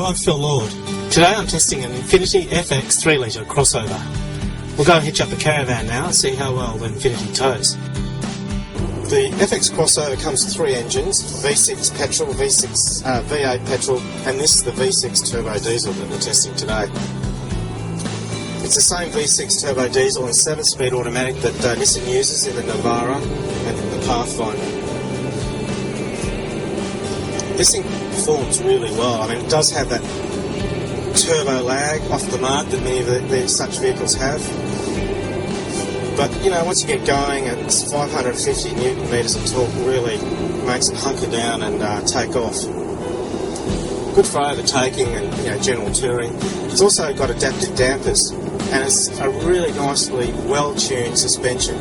Hello, I'm Phil Lord. Today I'm testing an Infiniti FX 3 litre crossover. We'll go and hitch up the Caravan now and see how well the Infiniti tows. The FX crossover comes with 3 engines, V6 petrol, V8 petrol, and this is the V6 turbo diesel that we're testing today. It's the same V6 turbo diesel and 7-speed automatic that Nissan uses in the Navara and in the Pathfinder. This thing performs really well. I mean, it does have that turbo lag off the mark that many of such vehicles have. But, you know, once you get going, it's 550 newton meters of torque really makes it hunker down and take off. Good for overtaking and general touring. It's also got adaptive dampers, and it's a really nicely well-tuned suspension.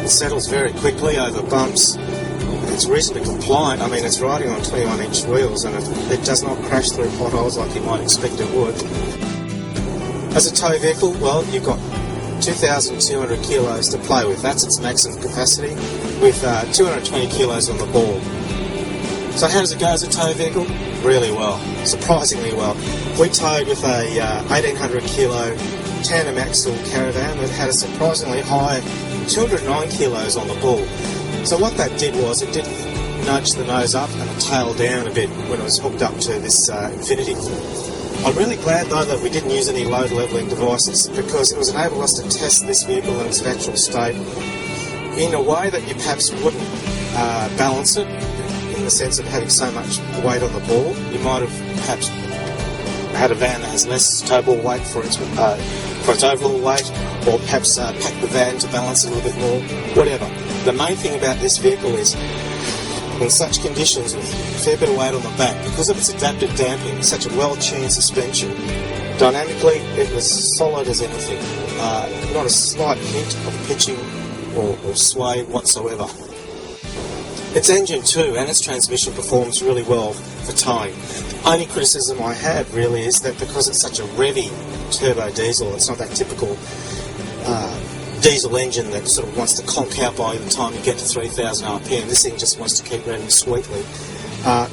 It settles very quickly over bumps. It's reasonably compliant. I mean, it's riding on 21-inch wheels, and it does not crash through potholes like you might expect it would. As a tow vehicle, well, you've got 2,200 kilos to play with. That's its maximum capacity, with 220 kilos on the ball. So how does it go as a tow vehicle? Really well, surprisingly well. We towed with a 1,800 kilo tandem axle Caravan that had a surprisingly high 209 kilos on the ball. So what that did was it did nudge the nose up and the tail down a bit when it was hooked up to this Infiniti. I'm really glad though that we didn't use any load levelling devices, because it was enabled us to test this vehicle in its natural state in a way that you perhaps wouldn't balance it, in the sense of having so much weight on the ball. You might have perhaps had a van that has less tow ball weight for its overall weight, or perhaps pack the van to balance it a little bit more, whatever. The main thing about this vehicle is, in such conditions with a fair bit of weight on the back, because of its adaptive damping, such a well-tuned suspension, dynamically it was solid as anything. Not a slight hint of pitching or sway whatsoever. Its engine too and its transmission performs really well for towing. The only criticism I have really is that because it's such a revvy turbo diesel, it's not that typical diesel engine that sort of wants to conk out by the time you get to 3,000 RPM. This thing just wants to keep revving sweetly.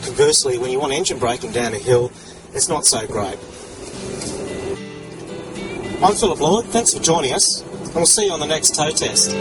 Conversely, when you want engine braking down a hill, it's not so great. I'm Philip Lord, thanks for joining us, and we'll see you on the next tow test.